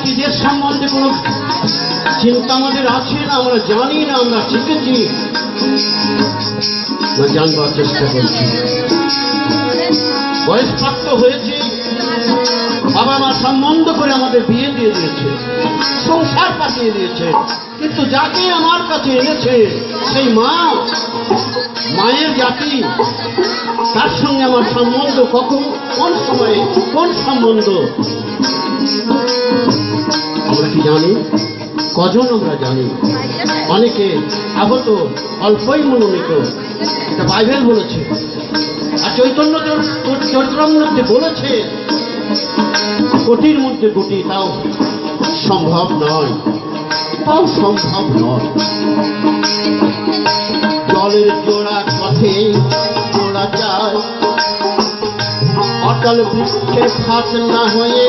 জাতিদের সম্বন্ধে কোনো চিন্তা আমাদের আছে না, আমরা জানি না, আমরা শিখেছি, আমরা জানবার চেষ্টা করছি। বয়সপ্রাপ্ত হয়েছে, বাবা মা সম্বন্ধ করে আমাদের বিয়ে দিয়ে দিয়েছে, সংসার পাঠিয়ে দিয়েছে, কিন্তু যাকে আমার কাছে এনেছে সেই মা, মায়ের জাতি, তার সঙ্গে আমার সম্বন্ধ কখন, কোন সময়ে, কোন সম্বন্ধ আমরা কি জানি? কজন আমরা জানি? অনেকে আহত, অল্পই মনোনীত। এটা বাইবেল বলেছে, আর চৈতন্য চরিতামৃতে বলেছে কোটির মধ্যে কোটি, তাও সম্ভব নয়, তাও সম্ভব নয়। জলের জোড়া পথে জোড়া যায়, অটল বৃক্ষের ফাট না হয়ে